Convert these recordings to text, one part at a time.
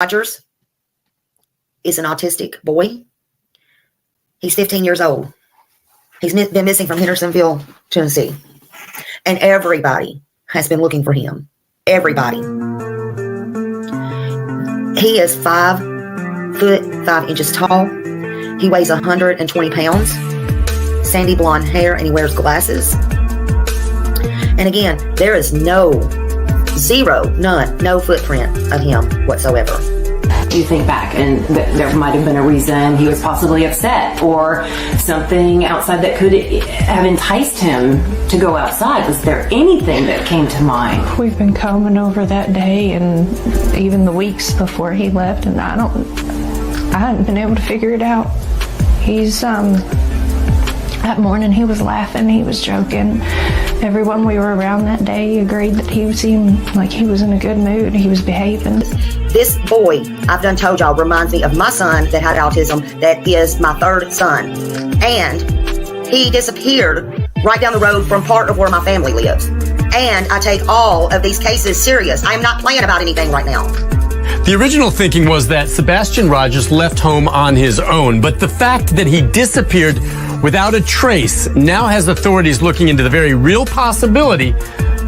Rogers is an autistic boy. He's 15 years old. He's been missing from Hendersonville, Tennessee. And everybody has been looking for him. Everybody. He is 5 foot 5 inches tall. He weighs 120 pounds. Sandy blonde hair, and he wears glasses. And again, there is no footprint of him whatsoever. You think back, and there might have been a reason he was possibly upset or something outside that could have enticed him to go outside. Was there anything that came to mind? We've been combing over that day and even the weeks before he left, and I hadn't been able to figure it out. That morning he was laughing, he was joking. Everyone we were around that day agreed that he seemed like he was in a good mood. He was behaving. This boy, I've done told y'all, reminds me of my son that had autism, that is my third son. And he disappeared right down the road from part of where my family lives. And I take all of these cases serious. I am not playing about anything right now. The original thinking was that Sebastian Rogers left home on his own, but the fact that he disappeared without a trace now has authorities looking into the very real possibility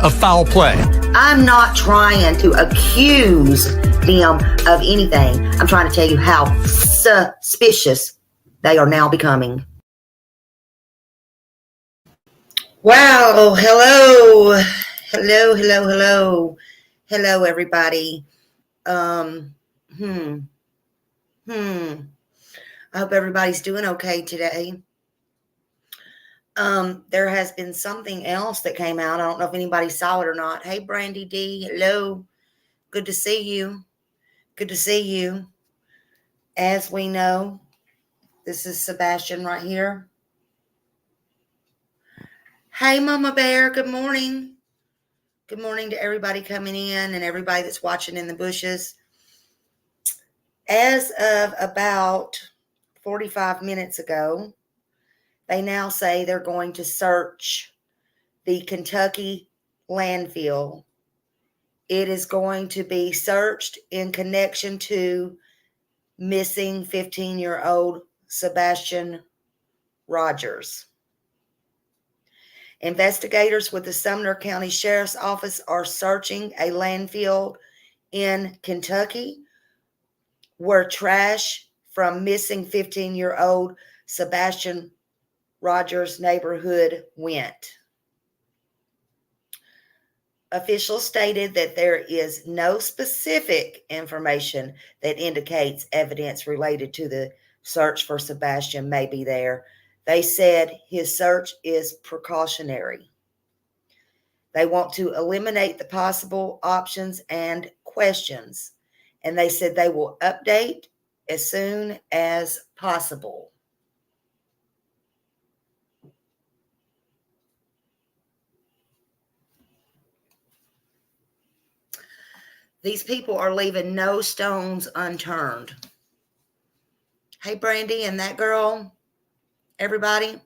of foul play. I'm not trying to accuse them of anything. I'm trying to tell you how suspicious they are now becoming. Wow. Hello, everybody. I hope everybody's doing okay today. There has been something else that came out. I don't know if anybody saw it or not. Hey, Brandy D. Hello. Good to see you. Good to see you. As we know, this is Sebastian right here. Hey, Mama Bear. Good morning. Good morning to everybody coming in and everybody that's watching in the bushes. As of about 45 minutes ago, they now say they're going to search the Kentucky landfill. It is going to be searched in connection to missing 15-year-old Sebastian Rogers. Investigators with the Sumner County Sheriff's Office are searching a landfill in Kentucky where trash from missing 15-year-old Sebastian Rogers' neighborhood went. Officials stated that there is no specific information that indicates evidence related to the search for Sebastian may be there. They said his search is precautionary. They want to eliminate the possible options and questions, and they said they will update as soon as possible. These people are leaving no stones unturned. Hey, Brandy and that girl, everybody.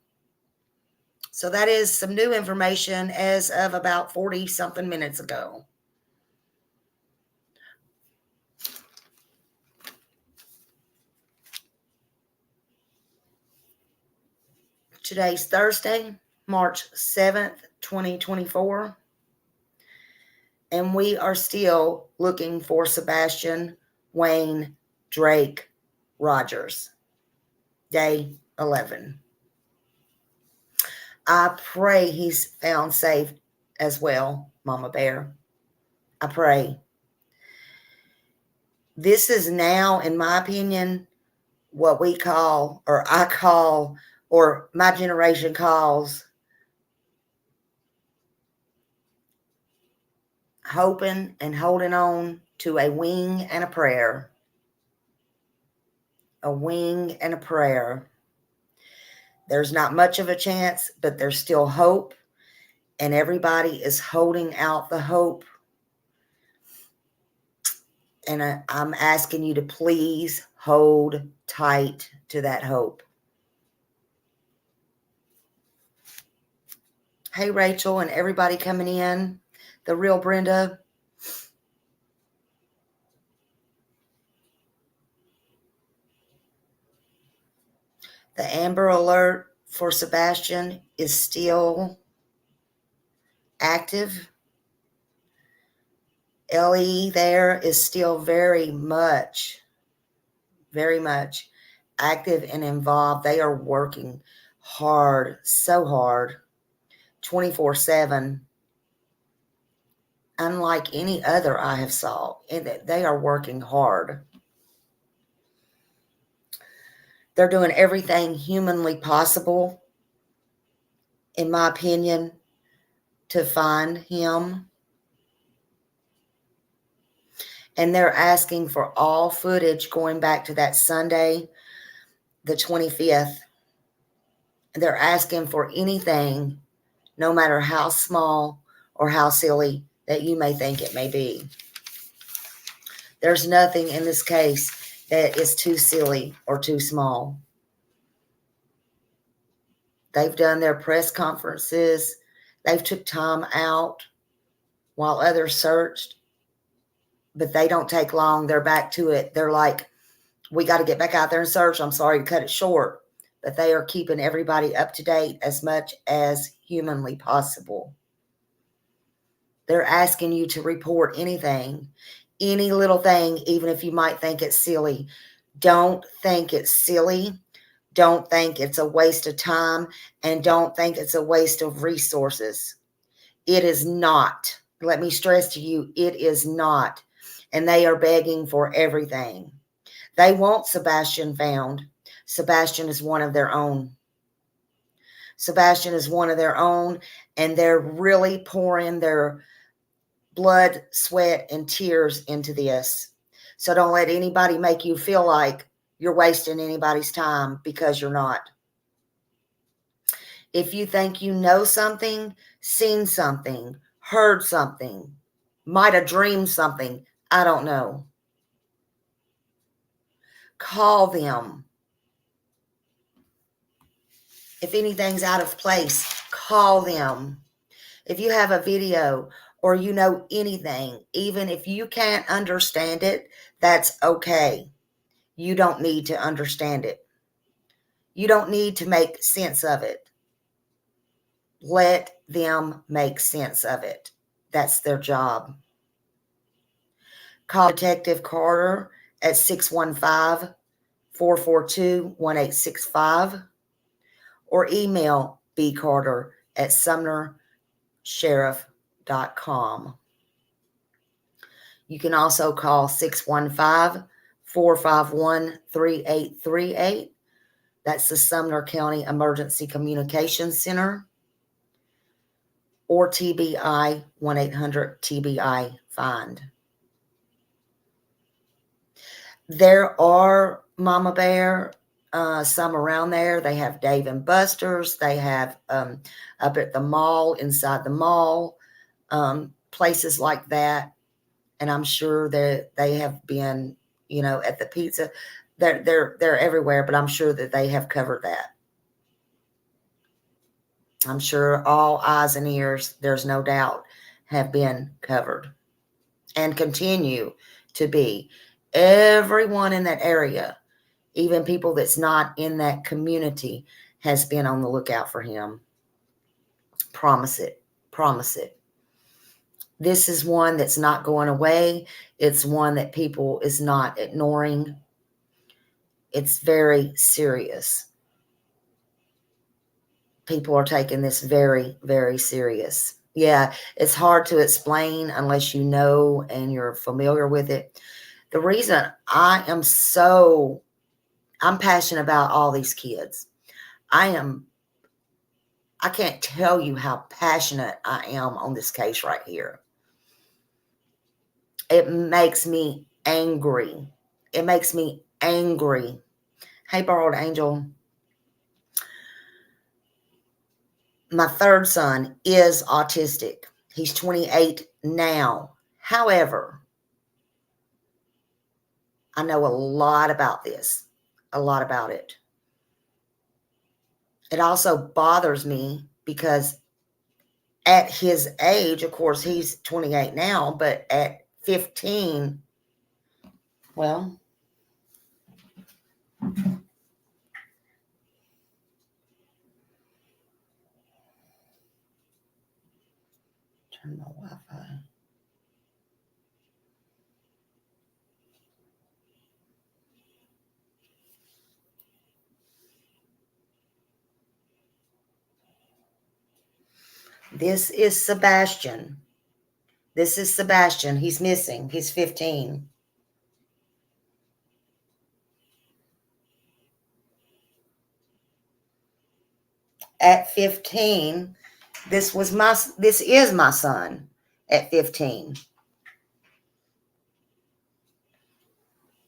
So that is some new information as of about 40-something minutes ago. Today's Thursday, March 7th, 2024. And we are still looking for Sebastian Wayne Drake Rogers. Day 11. I pray he's found safe as well, Mama Bear. I pray. This is now, in my opinion, what we call, or I call, or my generation calls, hoping and holding on to a wing and a prayer. A wing and a prayer. There's not much of a chance, but there's still hope. And everybody is holding out the hope. And I'm asking you to please hold tight to that hope. Hey, Rachel and everybody coming in. The real Brenda. The Amber Alert for Sebastian is still active. LE there is still very much active and involved. They are working hard, so hard, 24/7, unlike any other I have saw. They are working hard. They're doing everything humanly possible, in my opinion, to find him. And they're asking for all footage going back to that Sunday, the 25th. They're asking for anything, no matter how small or how silly that you may think it may be. There's nothing in this case that is too silly or too small. They've done their press conferences. They've took time out while others searched, but they don't take long. They're back to it. They're like, we got to get back out there and search. I'm sorry to cut it short, but they are keeping everybody up to date as much as humanly possible. They're asking you to report anything, any little thing, even if you might think it's silly. Don't think it's silly. Don't think it's a waste of time, and don't think it's a waste of resources. It is not. Let me stress to you, it is not. And they are begging for everything. They want Sebastian found. Sebastian is one of their own. Sebastian is one of their own, and they're really pouring their blood, sweat, and tears into this. So don't let anybody make you feel like you're wasting anybody's time, because you're not. If you think you know something, seen something, heard something, might have dreamed something, I don't know, call them. If anything's out of place, call them. If you have a video or you know anything, even if you can't understand it, that's okay. You don't need to understand it. You don't need to make sense of it. Let them make sense of it. That's their job. Call Detective Carter at 615-442-1865 or email bcarter@sumnersheriff.com. You can also call 615-451-3838. That's the Sumner County Emergency Communications Center. Or TBI, 1-800-TBI-FIND. There are Mama Bear, some around there. They have Dave and Buster's. They have up at the mall, inside the mall, places like that. And I'm sure that they have been, at the pizza. They're everywhere, but I'm sure that they have covered that. I'm sure all eyes and ears, there's no doubt, have been covered and continue to be. Everyone in that area, even people that's not in that community, has been on the lookout for him. Promise it. Promise it. This is one that's not going away. It's one that people is not ignoring. It's very serious. People are taking this very, very serious. Yeah, it's hard to explain unless you know and you're familiar with it. The reason I'm passionate about all these kids. I can't tell you how passionate I am on this case right here. It makes me angry. It makes me angry. Hey, Borrowed Angel. My third son is autistic. He's 28 now. However, I know a lot about this, a lot about it. It also bothers me because at his age, of course, he's 28 now, but at 15, well, This is Sebastian. This is Sebastian. He's missing. He's 15. At 15, this is my son at 15.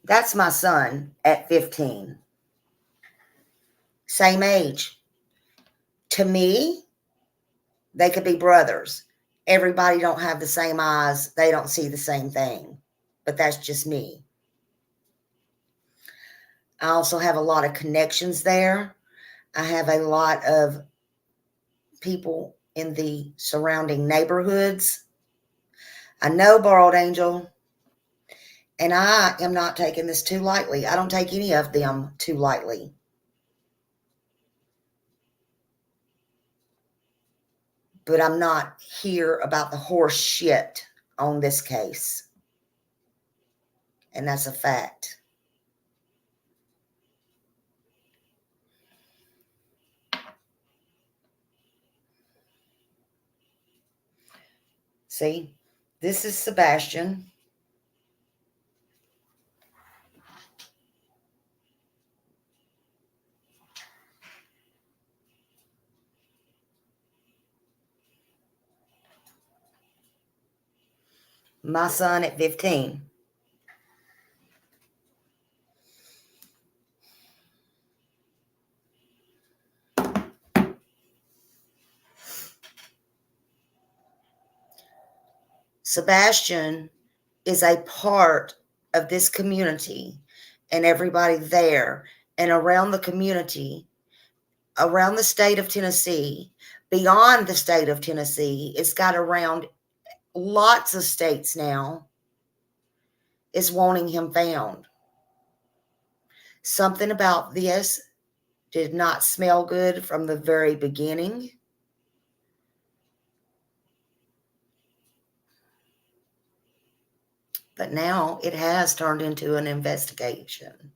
That's my son at 15. Same age. To me, they could be brothers. Everybody don't have the same eyes. They don't see the same thing. But that's just me. I also have a lot of connections there. I have a lot of people in the surrounding neighborhoods. I know, Borrowed Angel, and I am not taking this too lightly. I don't take any of them too lightly. But I'm not here about the horse shit on this case. And that's a fact. See, this is Sebastian. My son at 15. Sebastian is a part of this community and everybody there and around the community, around the state of Tennessee, beyond the state of Tennessee. It's got around lots of states now is wanting him found. Something about this did not smell good from the very beginning. But now it has turned into an investigation.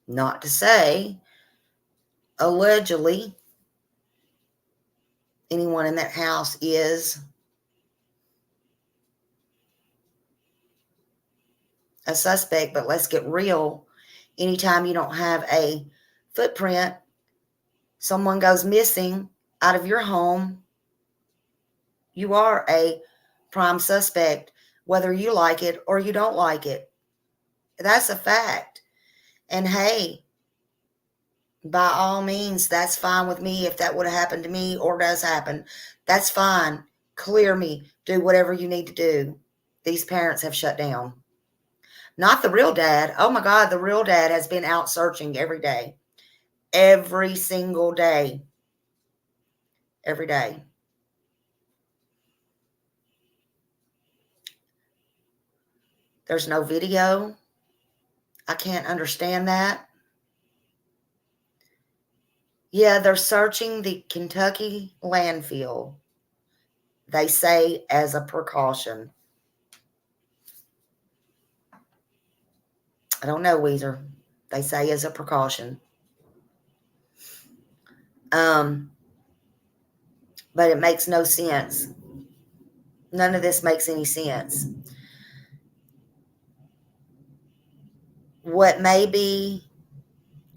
Not to say, allegedly, anyone in that house is a suspect, but let's get real. Anytime you don't have a footprint, someone goes missing out of your home, you are a prime suspect, whether you like it or you don't like it. That's a fact. And hey, by all means, that's fine with me. If that would have happened to me or does happen, that's fine. Clear me. Do whatever you need to do. These parents have shut down. Not the real dad. Oh my God, the real dad has been out searching every day. Every single day. Every day. There's no video. I can't understand that. Yeah, they're searching the Kentucky landfill. They say as a precaution. I don't know, Weezer. They say as a precaution. But it makes no sense. None of this makes any sense. What may be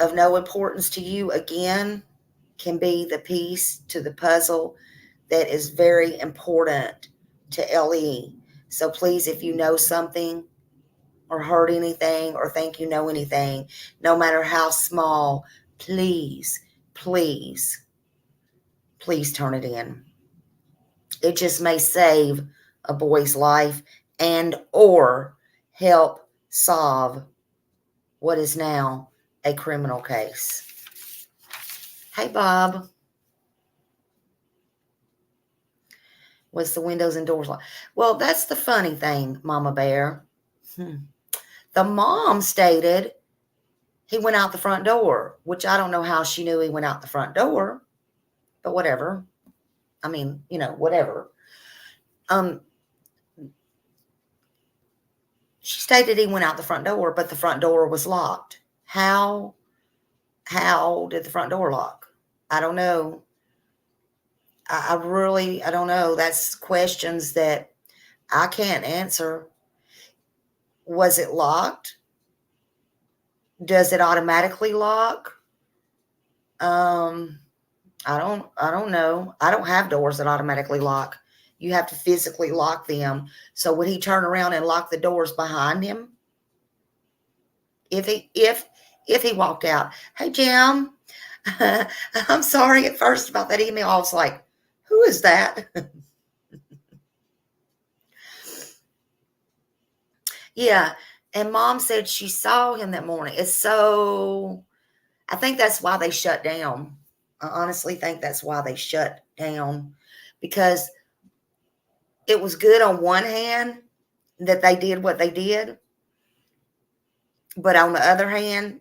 of no importance to you, again, can be the piece to the puzzle that is very important to LE. So please, if you know something or heard anything or think you know anything, no matter how small, please, please, please turn it in. It just may save a boy's life and or help solve what is now a criminal case. Hey, Bob. Was the windows and doors locked? Well, that's the funny thing, Mama Bear. The mom stated he went out the front door, which I don't know how she knew he went out the front door, but whatever. I mean, you know, whatever. She stated he went out the front door, but the front door was locked. How did the front door lock? I don't know. I really, I don't know. That's questions that I can't answer. Was it locked? Does it automatically lock? I don't know. I don't have doors that automatically lock. You have to physically lock them. So would he turn around and lock the doors behind him? If he walked out, hey Jim, I'm sorry at first about that email. I was like, who is that? Yeah. And mom said she saw him that morning. It's so, I think that's why they shut down. I honestly think that's why they shut down, because it was good on one hand that they did what they did. But on the other hand,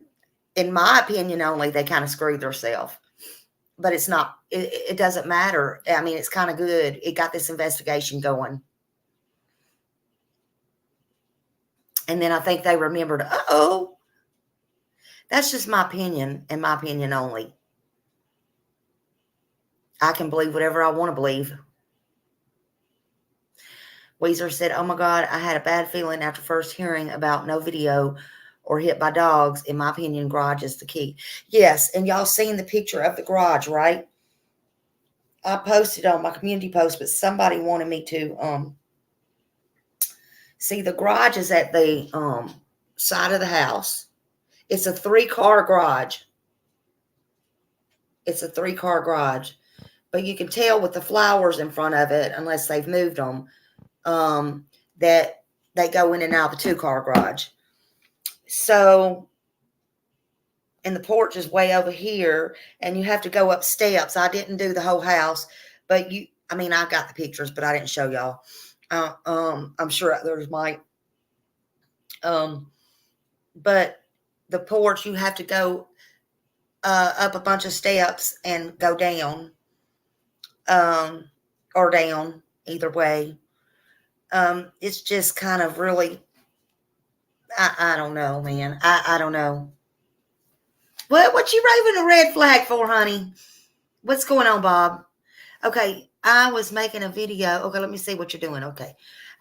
in my opinion only, they kind of screwed themselves. But it's not, it doesn't matter. I mean, it's kind of good. It got this investigation going. And then I think they remembered, uh-oh. That's just my opinion, and my opinion only. I can believe whatever I want to believe. Weezer said, oh my God, I had a bad feeling after first hearing about no video or hit by dogs. In my opinion, garage is the key. Yes, and y'all seen the picture of the garage, right? I posted on my community post, but somebody wanted me to see the garage is at the side of the house. It's a 3-car garage. It's a 3-car garage. But you can tell with the flowers in front of it, unless they've moved them, that they go in and out of the 2-car garage. So, and the porch is way over here, and you have to go up steps. I didn't do the whole house, but I got the pictures, but I didn't show y'all. I'm sure there's Mike. But the porch, you have to go up a bunch of steps and go down, or down, either way. It's just kind of really, I don't know, man. I don't know. What you waving a red flag for, honey? What's going on, Bob? Okay, I was making a video. Okay, let me see what you're doing. Okay.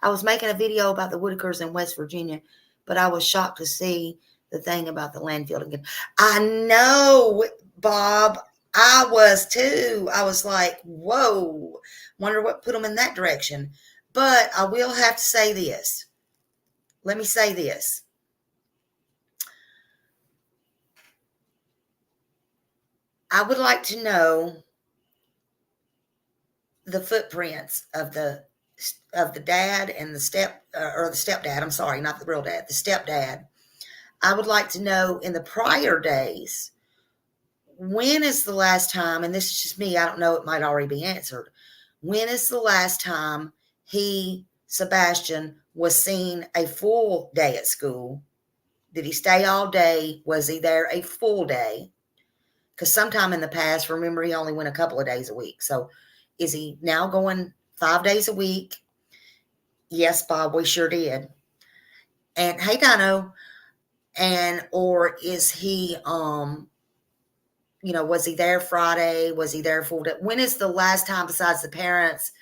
I was making a video about the Whitakers in West Virginia, but I was shocked to see the thing about the landfill again. I know, Bob. I was too. I was like, whoa. Wonder what put them in that direction. But I will have to say this. Let me say this. I would like to know the footprints of the dad and the stepdad. I'm sorry, not the real dad, the stepdad. I would like to know in the prior days, when is the last time, and this is just me, I don't know, it might already be answered. When is the last time Sebastian, was seen a full day at school? Did he stay all day? Was he there a full day? Because sometime in the past, remember, he only went a couple of days a week. So is he now going 5 days a week? Yes, Bob, we sure did. And hey, Dino. Or is he, was he there Friday? Was he there full day? When is the last time, besides the parents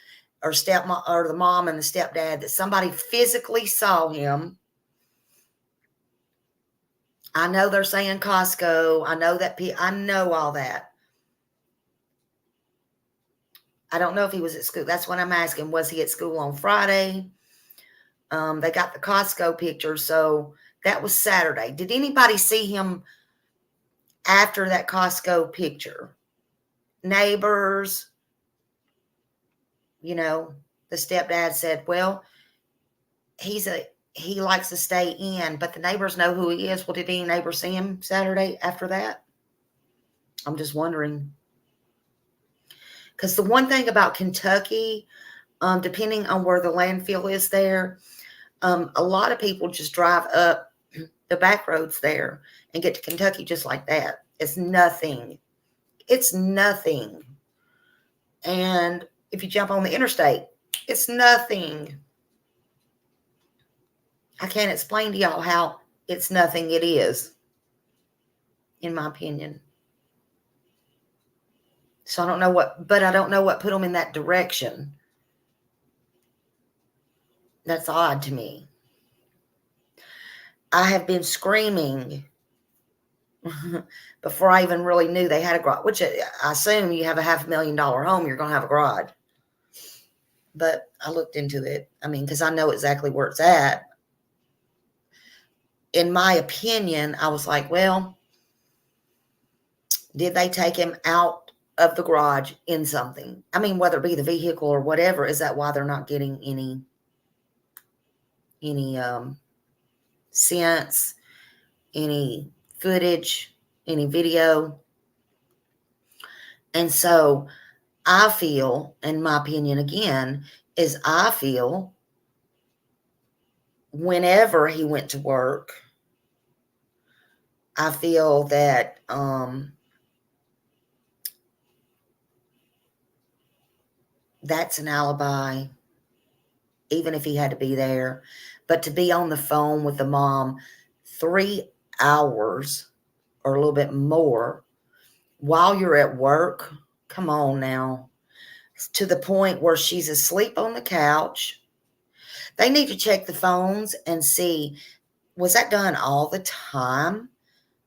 or stepmom or the mom and the stepdad, that somebody physically saw him? I know they're saying Costco. I know that. I know all that. I don't know if he was at school. That's what I'm asking. Was he at school on Friday? They got the Costco picture, so that was Saturday. Did anybody see him after that Costco picture? Neighbors? The stepdad said, well, he likes to stay in, but the neighbors know who he is. Well, did any neighbors see him Saturday after that? I'm just wondering. Because the one thing about Kentucky, depending on where the landfill is there, a lot of people just drive up the back roads there and get to Kentucky just like that. It's nothing. It's nothing. And if you jump on the interstate, it's nothing. I can't explain to y'all how it's nothing. It is, in my opinion. So I don't know what put them in that direction. That's odd to me. I have been screaming before I even really knew they had a garage, which I assume you have a $500,000 home, you're going to have a garage. But I looked into it. I mean, because I know exactly where it's at. In my opinion, I was like, well, did they take him out of the garage in something? I mean, whether it be the vehicle or whatever, is that why they're not getting any sense, any footage, any video? And so I feel, in my opinion again, is I feel whenever he went to work, I feel that that's an alibi, even if he had to be there. But to be on the phone with the mom 3 hours or a little bit more while you're at work, come on now, to the point where she's asleep on the couch. They need to check the phones and see, was that done all the time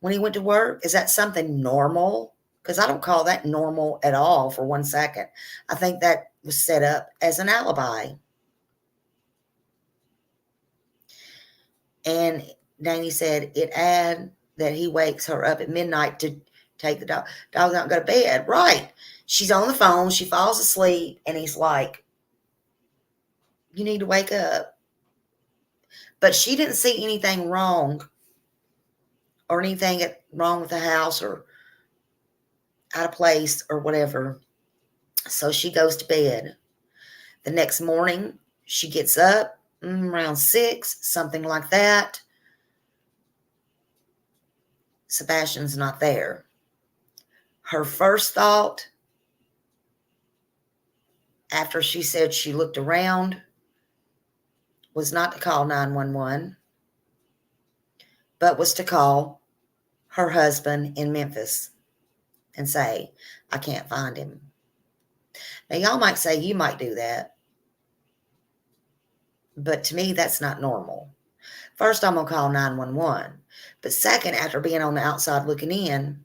when he went to work? Is that something normal? Because I don't call that normal at all for 1 second. I think that was set up as an alibi. And Danny said it add that he wakes her up at midnight to take the dog. Dog's not going to bed. Right. She's on the phone. She falls asleep. And he's like, you need to wake up. But she didn't see anything wrong or anything wrong with the house or out of place or whatever. So she goes to bed. The next morning, she gets up around 6, something like that. Sebastian's not there. Her first thought, after she said she looked around, was not to call 911, but was to call her husband in Memphis and say, I can't find him. Now, y'all might say you might do that. But to me, that's not normal. First, I'm going to call 911. But second, after being on the outside looking in,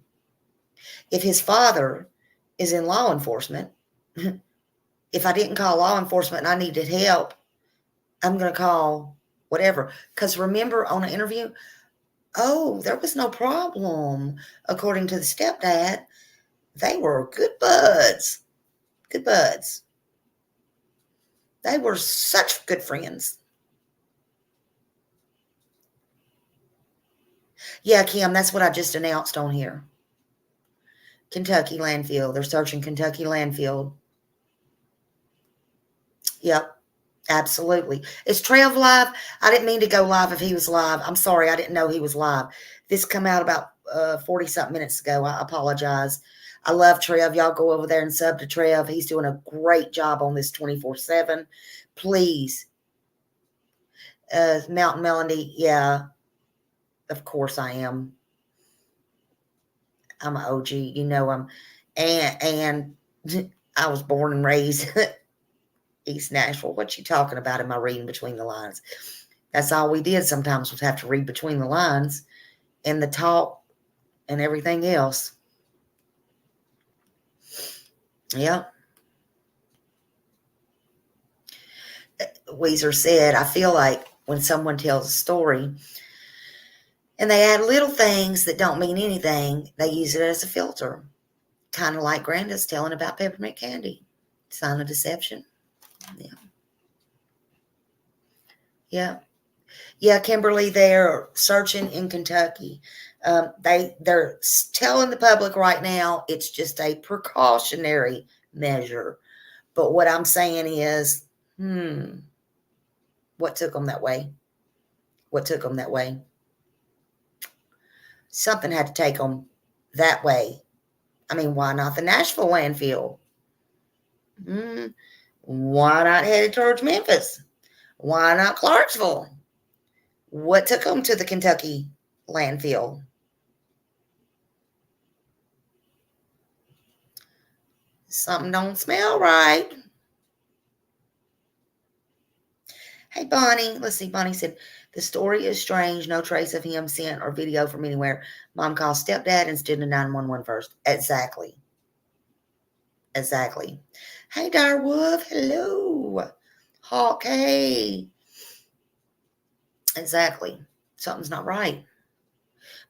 if his father is in law enforcement, if I didn't call law enforcement and I needed help, I'm going to call whatever. Because remember on the interview, oh, there was no problem. According to the stepdad, they were good buds. Good buds. They were such good friends. Yeah, Kim, that's what I just announced on here. Kentucky landfill. They're searching Kentucky landfill. Yep, absolutely. Is Trev live? I didn't mean to go live if he was live. I'm sorry. I didn't know he was live. This come out about 40-something minutes ago. I apologize. I love Trev. Y'all go over there and sub to Trev. He's doing a great job on this 24/7. Please. Mountain Melody. Yeah, of course I am. I'm an OG. You know I'm. And I was born and raised East Nashville. What you talking about? Am I reading between the lines? That's all we did sometimes was have to read between the lines and the talk and everything else. Yeah. Weezer said, I feel like when someone tells a story and they add little things that don't mean anything, they use it as a filter. Kind of like Granda's telling about peppermint candy. Sign of deception. Yeah. Yeah. Yeah, Kimberly, they're searching in Kentucky. They're telling the public right now it's just a precautionary measure. But what I'm saying is, what took them that way? What took them that way? Something had to take them that way. I mean, why not the Nashville landfill? Why not headed towards Memphis? Why not Clarksville? What took them to the Kentucky landfill? Something don't smell right. Hey, Bonnie. Let's see. Bonnie said, the story is strange. No trace of him sent or video from anywhere. Mom called stepdad instead of 911 first. Exactly. Exactly. Hey, Darwolf. Hello. Hawk. Hey. Exactly. Something's not right. I'm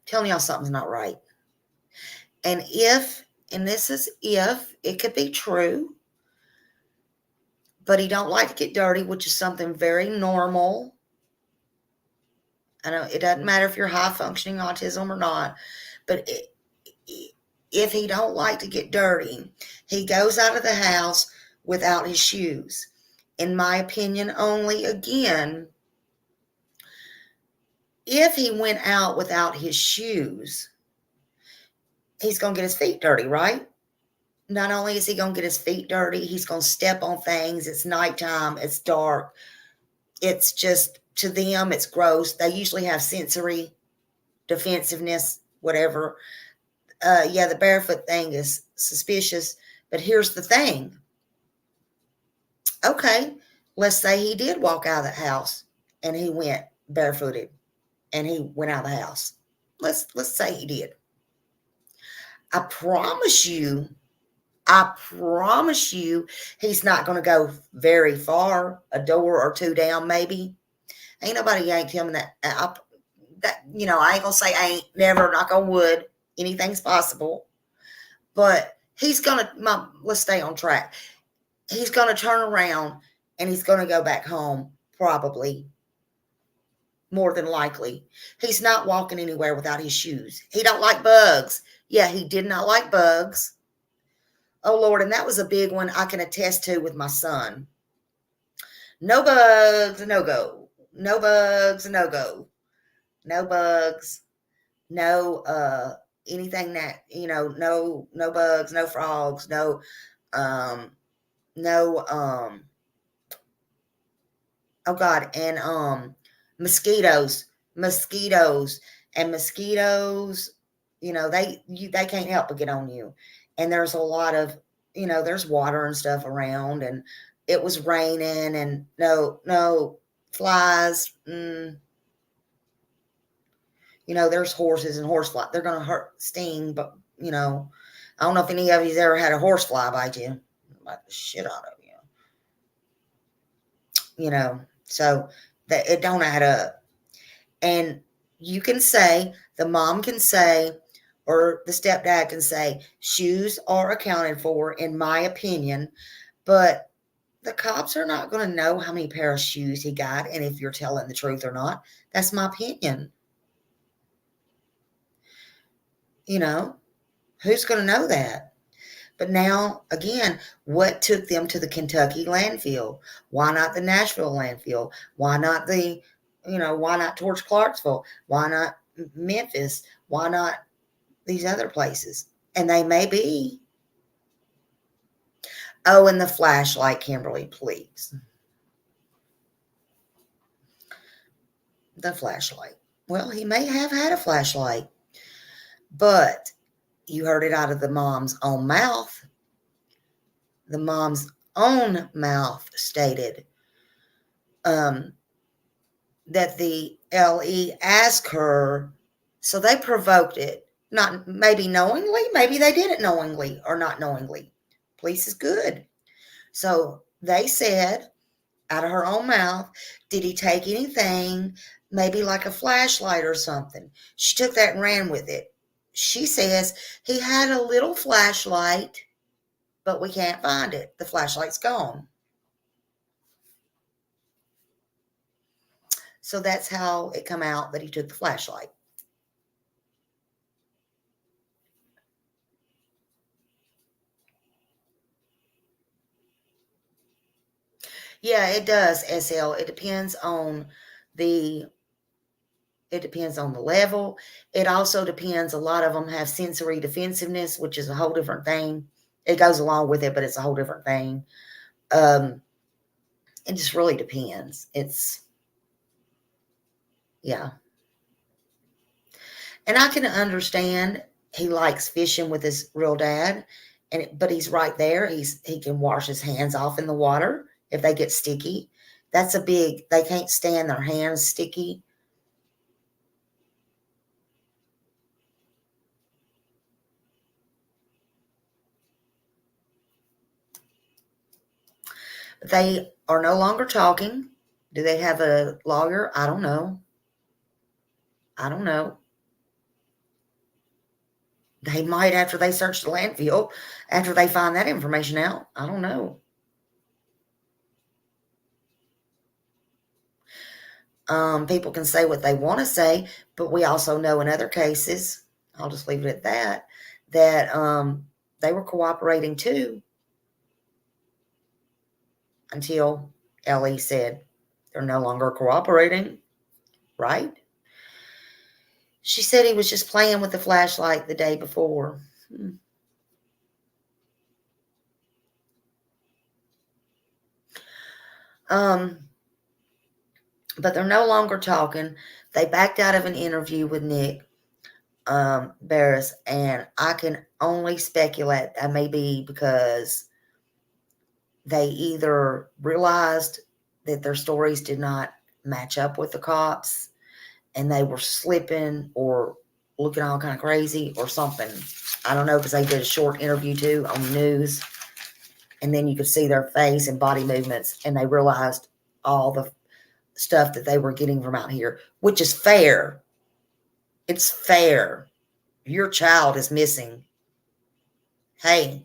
telling y'all something's not right. And this is if, it could be true, but he don't like to get dirty, which is something very normal. I know it doesn't matter if you're high functioning autism or not, but if he don't like to get dirty, he goes out of the house without his shoes. In my opinion, only again, if he went out without his shoes, he's going to get his feet dirty, right? Not only is he going to get his feet dirty, he's going to step on things. It's nighttime. It's dark. It's just, to them, it's gross. They usually have sensory defensiveness, whatever. Yeah, the barefoot thing is suspicious. But here's the thing. Okay, let's say he did walk out of the house and he went barefooted and he went out of the house. Let's say he did. I promise you, he's not going to go very far, a door or two down maybe. Ain't nobody yanked him in that. I ain't going to say ain't, never, knock on wood. Anything's possible. But he's going to, let's stay on track. He's going to turn around and he's going to go back home, probably. More than likely. He's not walking anywhere without his shoes. He don't like bugs. Yeah, he did not like bugs. Oh, Lord, and that was a big one I can attest to with my son. No bugs, no go. No bugs, no go. No bugs, no anything that, no bugs, no frogs, no oh God, and mosquitoes, they can't help but get on you. And there's a lot of, there's water and stuff around, and it was raining, and no flies. There's horses and horsefly. They're going to sting, but, I don't know if any of you's ever had a horsefly bite you. Bite the shit out of you. So that it don't add up. And you can say, the mom can say, or the stepdad can say, shoes are accounted for, in my opinion, but the cops are not going to know how many pair of shoes he got and if you're telling the truth or not. That's my opinion. Who's going to know that? But now, again, what took them to the Kentucky landfill? Why not the Nashville landfill? Why not why not towards Clarksville? Why not Memphis? Why not these other places? And they may be. Oh, and the flashlight, Kimberly, please. The flashlight. Well, he may have had a flashlight, but you heard it out of the mom's own mouth. The mom's own mouth stated that the LE asked her, so they provoked it. Not maybe knowingly, maybe they did it knowingly or not knowingly. Police is good. So they said out of her own mouth, did he take anything, maybe like a flashlight or something? She took that and ran with it. She says he had a little flashlight, but we can't find it. The flashlight's gone. So that's how it come out that he took the flashlight. Yeah, it does, SL. It depends on the level. It also depends. A lot of them have sensory defensiveness, which is a whole different thing. It goes along with it, but it's a whole different thing. It just really depends. Yeah. And I can understand he likes fishing with his real dad. but he's right there. He can wash his hands off in the water if they get sticky. That's a big, they can't stand their hands sticky. They are no longer talking. Do they have a lawyer? I don't know. I don't know. They might after they search the landfill, after they find that information out. I don't know. People can say what they want to say, but we also know in other cases, I'll just leave it at that, that they were cooperating too until Ellie said they're no longer cooperating, right? She said he was just playing with the flashlight the day before. But they're no longer talking. They backed out of an interview with Nick Barris, and I can only speculate that may be because they either realized that their stories did not match up with the cops and they were slipping or looking all kind of crazy or something. I don't know, because they did a short interview too on the news, and then you could see their face and body movements, and they realized all the stuff that they were getting from out here, which is fair. It's fair. Your child is missing. Hey,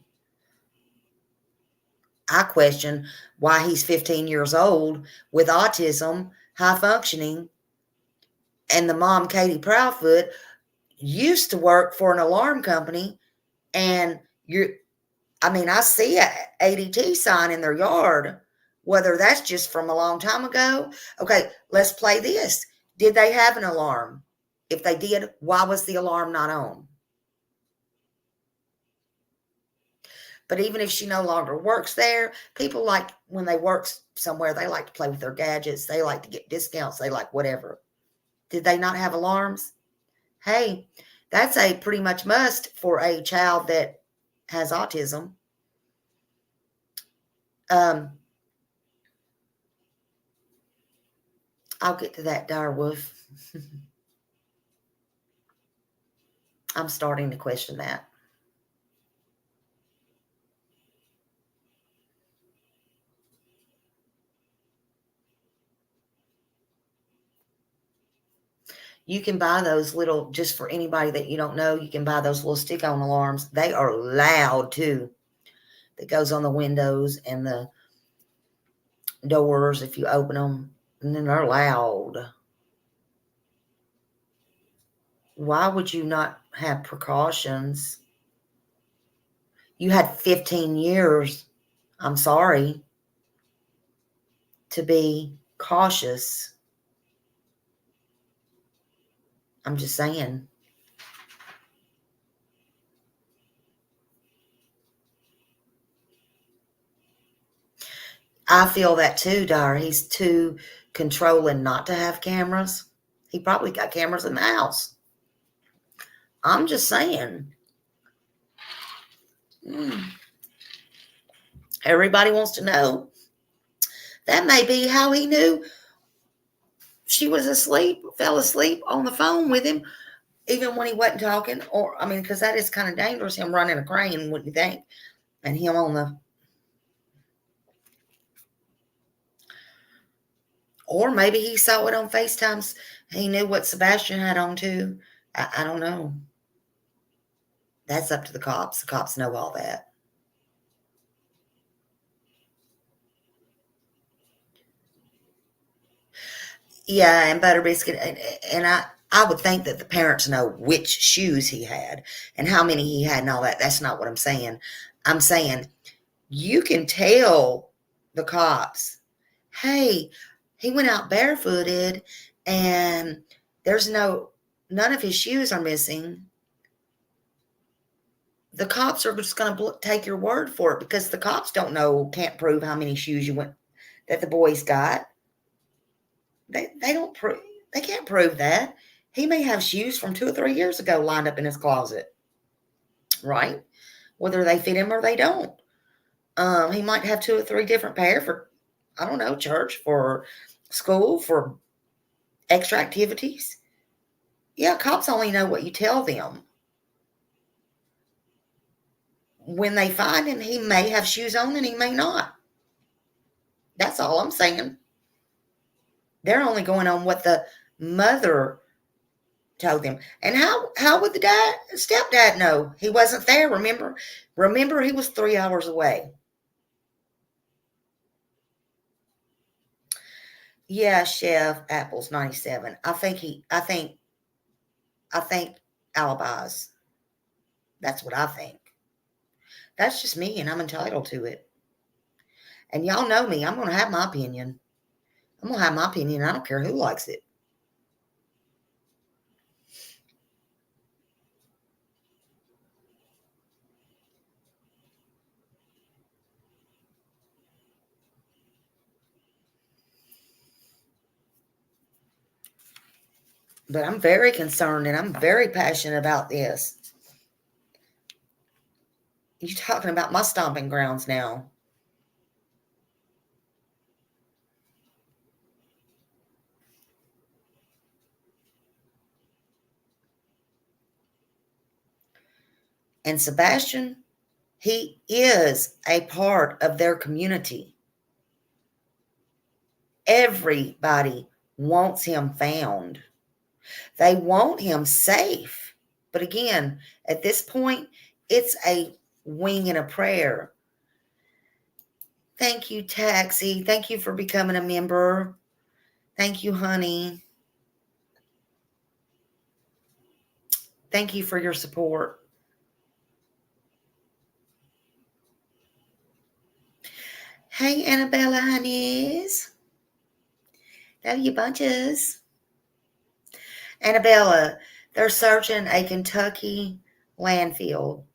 I question why he's 15 years old with autism, high functioning, and the mom, Katie Proudfoot, used to work for an alarm company, and I see a ADT sign in their yard, whether that's just from a long time ago. Okay, let's play this. Did they have an alarm? If they did, why was the alarm not on? But even if she no longer works there, people like when they work somewhere, they like to play with their gadgets. They like to get discounts. They like whatever. Did they not have alarms? Hey, that's a pretty much must for a child that has autism. I'll get to that, direwolf. I'm starting to question that. You can buy those little, just for anybody that you don't know, you can buy those little stick-on alarms. They are loud too. That goes on the windows and the doors if you open them, and then they're loud. Why would you not have precautions? You had 15 years, I'm sorry, to be cautious. I'm just saying. I feel that too, Dara. He's too controlling not to have cameras. He probably got cameras in the house. I'm just saying. Everybody wants to know. That may be how he knew she was asleep, fell asleep on the phone with him, even when he wasn't talking. Or, because that is kind of dangerous, him running a crane, wouldn't you think? And him on the... Or maybe he saw it on FaceTimes. He knew what Sebastian had on too. I don't know. That's up to the cops. The cops know all that. Yeah, and Butter Biscuit, and I would think that the parents know which shoes he had and how many he had and all that. That's not what I'm saying. I'm saying you can tell the cops, hey, he went out barefooted and there's none of his shoes are missing. The cops are just going to take your word for it, because the cops can't prove how many shoes that the boys got. They can't prove that. He may have shoes from 2 or 3 years ago lined up in his closet, right? whether they fit him or they don't. He might have 2 or 3 different pair for, I don't know, church, for school, for extra activities. Yeah, cops only know what you tell them. When they find him, he may have shoes on and he may not. That's all I'm saying. They're only going on what the mother told them. And how would the stepdad know? He wasn't there, remember? Remember, he was 3 hours away. Yeah, Chef Apples 97. I think alibis. That's what I think. That's just me, and I'm entitled to it. And y'all know me. I'm going to have my opinion. I'm going to have my opinion. I don't care who likes it. But I'm very concerned and I'm very passionate about this. You're talking about my stomping grounds now. And Sebastian, he is a part of their community. Everybody wants him found. They want him safe. But again, at this point, it's a wing and a prayer. Thank you, Taxi. Thank you for becoming a member. Thank you, honey. Thank you for your support. Hey, Annabella, honeys. Love you bunches. Annabella, they're searching a Kentucky landfill.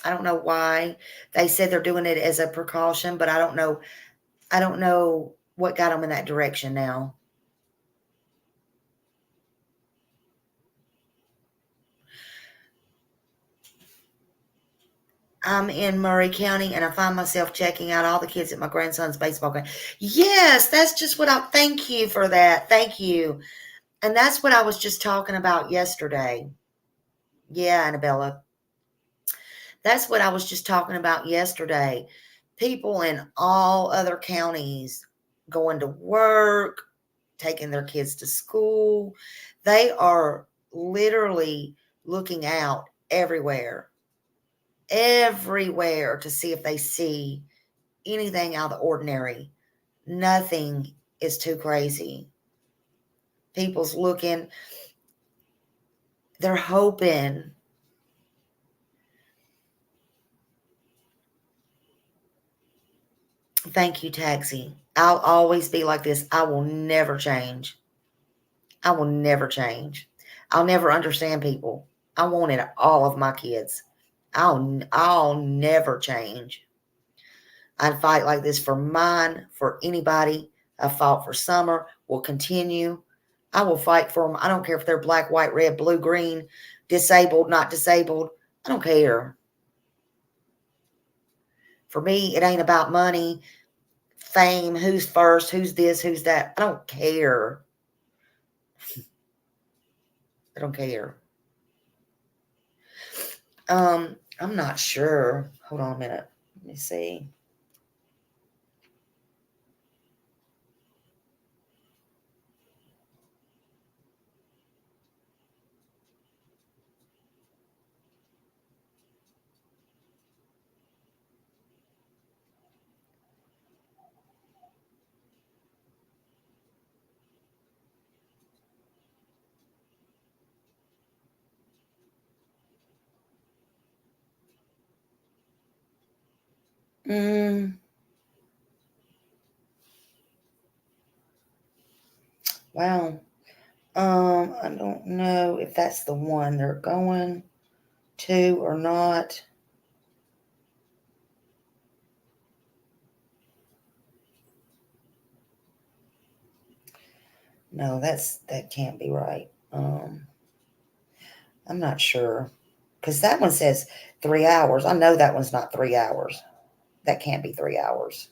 I don't know why. They said they're doing it as a precaution, but I don't know what got them in that direction now. I'm in Murray County, and I find myself checking out all the kids at my grandson's baseball game. Yes, that's just what thank you for that. Thank you. And that's what I was just talking about yesterday. Yeah, Annabella. That's what I was just talking about yesterday. People in all other counties going to work, taking their kids to school. They are literally looking out everywhere to see if they see anything out of the ordinary. Nothing is too crazy. People's looking, they're hoping. Thank you, Taxi. I'll always be like this. I will never change. I will never change. I'll never understand people. I wanted all of my kids. I'll never change. I'd fight like this for mine, for anybody. I fought for Summer, will continue. I will fight for them. I don't care if they're black, white, red, blue, green, disabled, not disabled. I don't care. For me, it ain't about money, fame, who's first, who's this, who's that. I don't care. I don't care. I'm not sure. Hold on a minute. Let me see. Wow. I don't know if that's the one they're going to or not. No, that can't be right. I'm not sure. Because that one says 3 hours. I know that one's not 3 hours. That can't be 3 hours.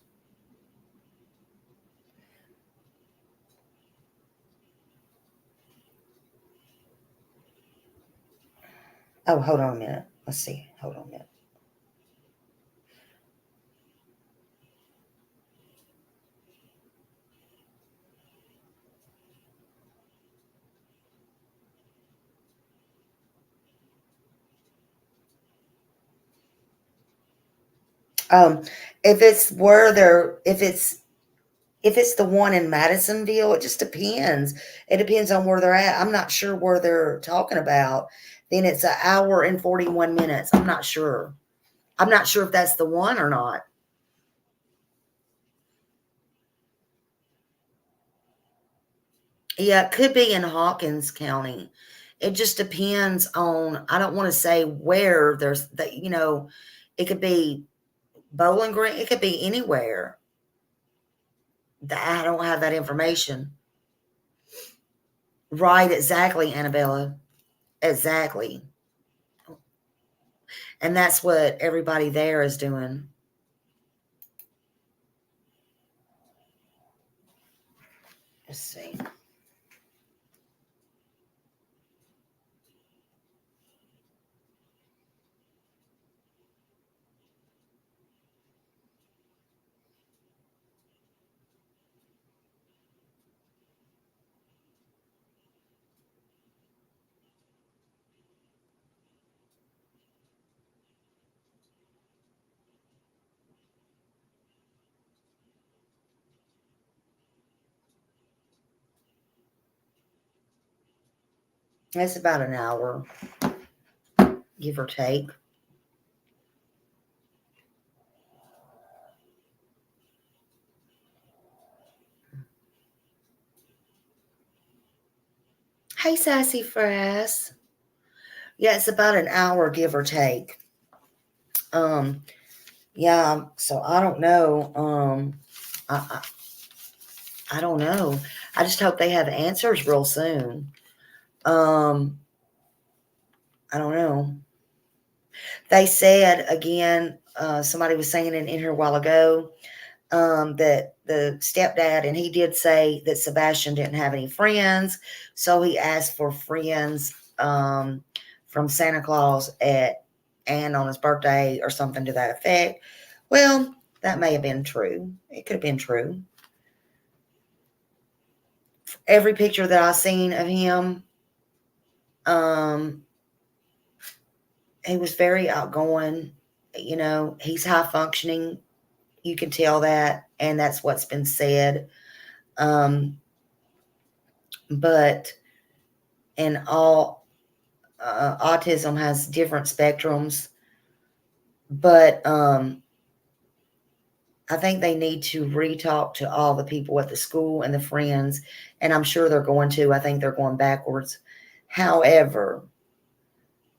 Oh, hold on a minute. Let's see. Hold on a minute. If it's where they're, if it's the one in Madisonville, it just depends. It depends on where they're at. I'm not sure where they're talking about. Then it's an hour and 41 minutes. I'm not sure. I'm not sure if that's the one or not. Yeah, it could be in Hawkins County. It just depends on, I don't want to say where there's that, it could be Bowling Green. It could be anywhere. I don't have that information. Right, exactly, Annabella. Exactly. And that's what everybody there is doing. Let's see. It's about an hour, give or take. Hey, Sassy Frass. Yeah, it's about an hour, give or take. Yeah, so I don't know. I don't know. I just hope they have answers real soon. I don't know. They said again, somebody was saying in here a while ago, that the stepdad, and he did say that Sebastian didn't have any friends, so he asked for friends from Santa Claus and on his birthday or something to that effect. Well, that may have been true. It could have been true. Every picture that I've seen of him, he was very outgoing. He's high functioning. You can tell that, and that's what's been said. But in all, autism has different spectrums. But I think they need to re-talk to all the people at the school and the friends, and I'm sure they're going to. I think they're going backwards. However,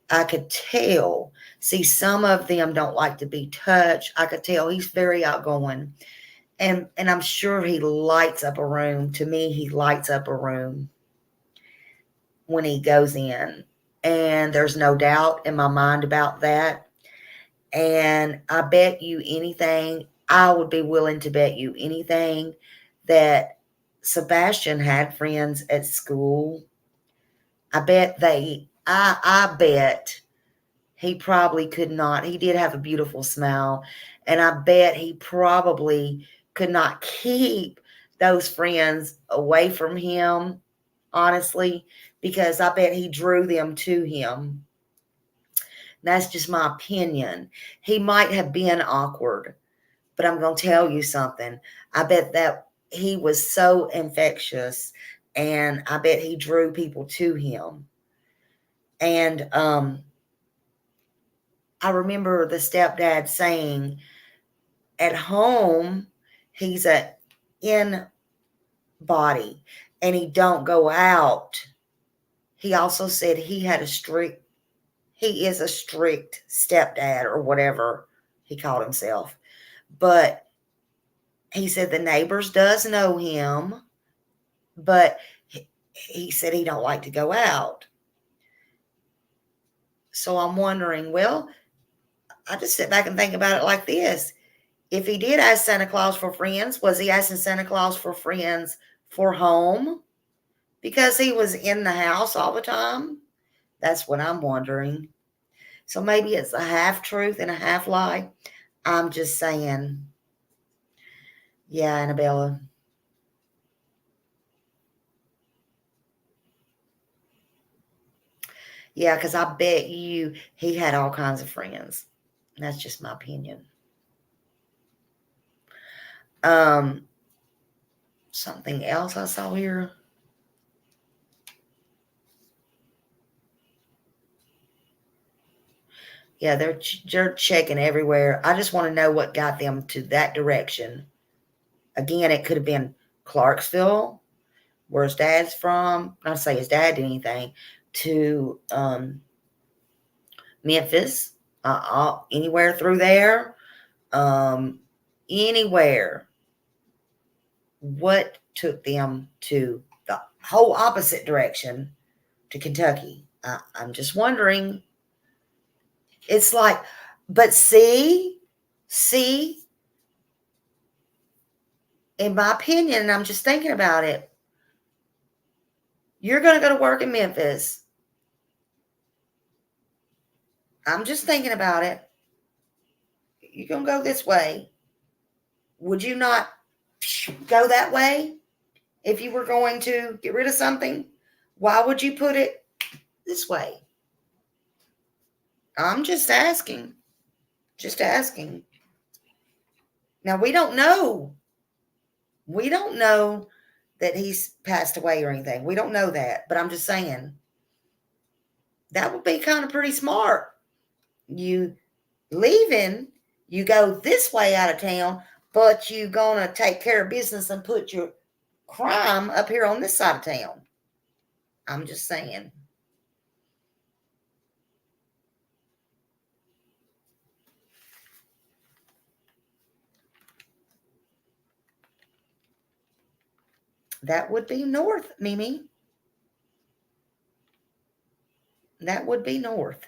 I could tell, see, some of them don't like to be touched. I could tell he's very outgoing. And I'm sure he lights up a room. To me, he lights up a room when he goes in. And there's no doubt in my mind about that. And I bet you anything, I would be willing to bet you anything that Sebastian had friends at school. I bet I bet he probably could not. He did have a beautiful smile. And I bet he probably could not keep those friends away from him, honestly, because I bet he drew them to him. That's just my opinion. He might have been awkward, but I'm going to tell you something. I bet that he was so infectious, and I bet he drew people to him. And I remember the stepdad saying, at home, he's a in body and he don't go out. He also said he is a strict stepdad or whatever he called himself. But he said the neighbors does know him, but he said he don't like to go out. So I'm wondering, well, I just sit back and think about it like this. If he did ask Santa Claus for friends, was he asking Santa Claus for friends for home? Because he was in the house all the time? That's what I'm wondering. So maybe it's a half truth and a half lie. I'm just saying. Yeah, Annabella. Yeah, because I bet you he had all kinds of friends. That's just my opinion. Something else I saw here. Yeah, they're checking everywhere. I just want to know what got them to that direction. Again, it could have been Clarksville, where his dad's from. Not to say his dad did anything, to Memphis, anywhere through there, anywhere. What took them to the whole opposite direction to Kentucky? I'm just wondering. It's like, but see, in my opinion, and I'm just thinking about it, you're going to go to work in Memphis. I'm just thinking about it. You're going to go this way. Would you not go that way if you were going to get rid of something? Why would you put it this way? I'm just asking. Just asking. Now, we don't know. We don't know that he's passed away or anything. We don't know that. But I'm just saying, that would be kind of pretty smart. You leaving, you go this way out of town, but you going to take care of business and put your crime up here on this side of town. I'm just saying. That would be north, Mimi. That would be north.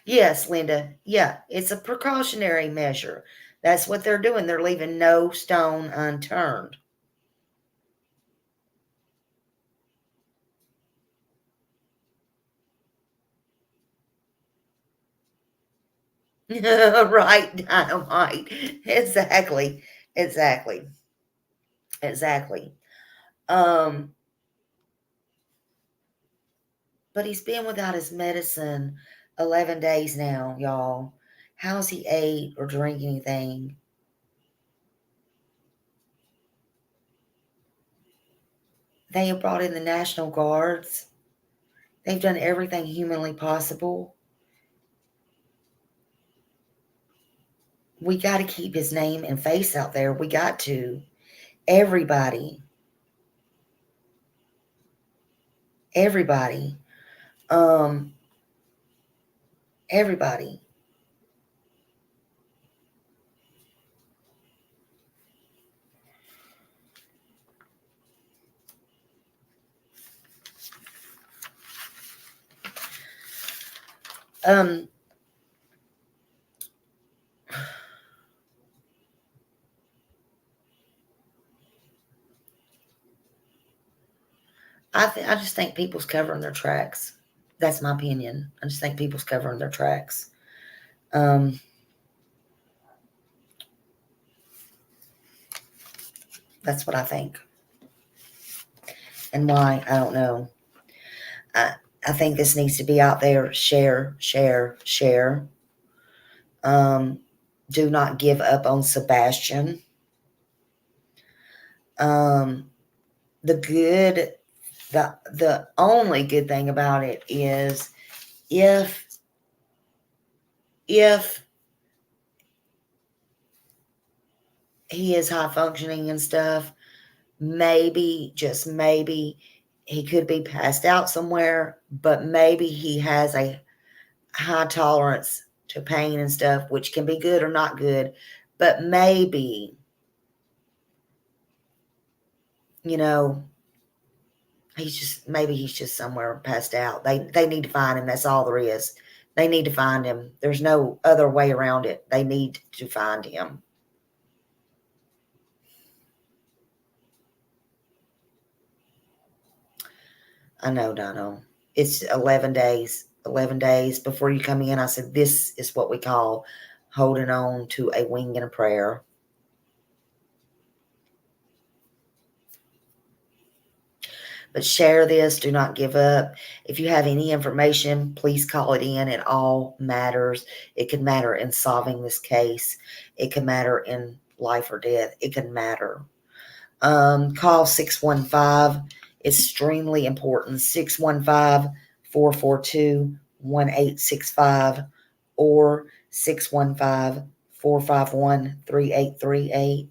Yes, Linda. Yeah, it's a precautionary measure. That's what they're doing. They're leaving no stone unturned. Right, dynamite. Exactly. Exactly. Exactly. But he's been without his medicine 11 days now, y'all. How's he ate or drink anything? They have brought in the National Guards. They've done everything humanly possible. We got to keep his name and face out there. We got to. Everybody. Everybody. Everybody. I just think people's covering their tracks. That's my opinion. I just think people's covering their tracks. That's what I think. And why, I don't know. I think this needs to be out there. Share. Do not give up on Sebastian. The only good thing about it is if he is high functioning and stuff, maybe, just maybe, he could be passed out somewhere, but maybe he has a high tolerance to pain and stuff, which can be good or not good, but maybe, maybe he's just somewhere passed out. They need to find him. That's all there is. They need to find him. There's no other way around it. They need to find him. I know, Dono. It's 11 days. 11 days before you come in. I said, this is what we call holding on to a wing and a prayer. But share this. Do not give up. If you have any information, please call it in. It all matters. It can matter in solving this case. It can matter in life or death. It can matter. Call 615. Extremely important. 615-442-1865 or 615-451-3838.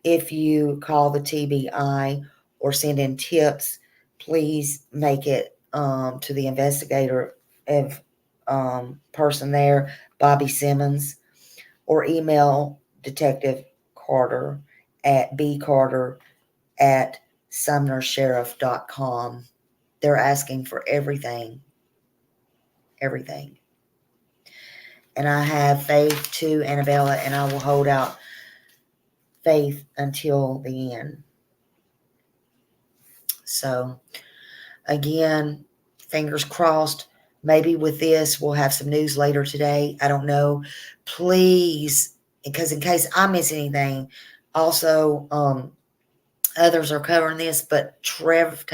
If you call the TBI or send in tips, please make it to the investigator of person there, Bobby Simmons, or email Detective Carter at bcarter@sumnersheriff.com. They're asking for everything. Everything. And I have faith to Annabella, and I will hold out faith until the end. So, again, fingers crossed. Maybe with this, we'll have some news later today. I don't know. Please, because in case I miss anything, also, others are covering this, but Trev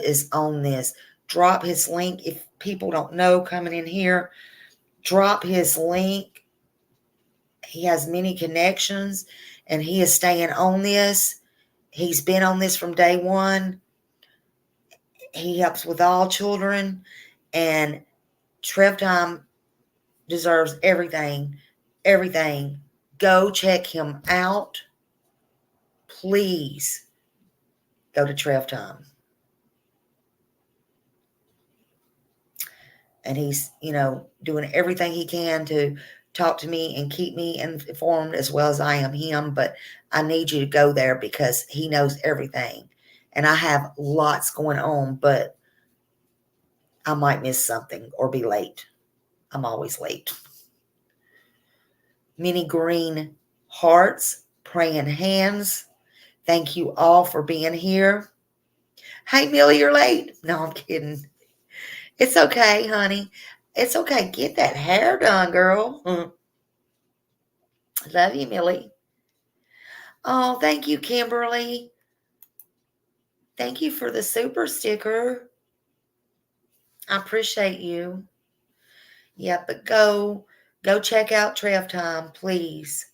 is on this. Drop his link. If people don't know coming in here, drop his link. He has many connections, and he is staying on this. He's been on this from day one. He helps with all children, and Trev Time deserves everything. Everything. Go check him out. Please go to Trev Time. And he's, doing everything he can to talk to me and keep me informed as well as I am him. But I need you to go there because he knows everything. And I have lots going on, but I might miss something or be late. I'm always late. Many green hearts, praying hands. Thank you all for being here. Hey, Millie, you're late. No, I'm kidding. It's okay, honey. It's okay. Get that hair done, girl. Love you, Millie. Oh, thank you, Kimberly. Thank you for the super sticker. I appreciate you. Yeah, but go check out Trev Time, please.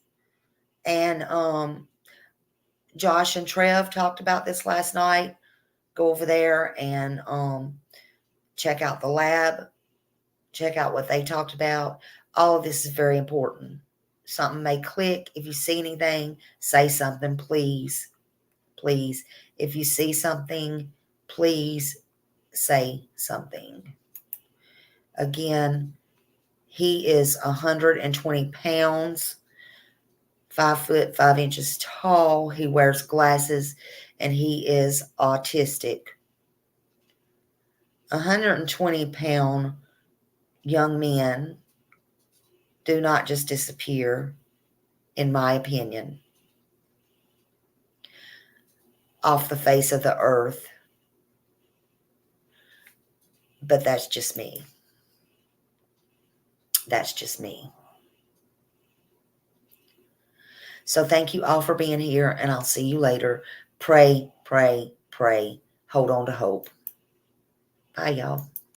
And Josh and Trev talked about this last night. Go over there and check out the lab. Check out what they talked about. All of this is very important. Something may click. If you see anything, say something, please. Please. If you see something, please say something. Again, he is 120 pounds, 5 foot 5 inches tall. He wears glasses, and he is autistic. 120-pound young men do not just disappear, in my opinion, off the face of the earth. But that's just me. That's just me. So thank you all for being here, and I'll see you later. Pray, pray, pray. Hold on to hope. Bye, y'all.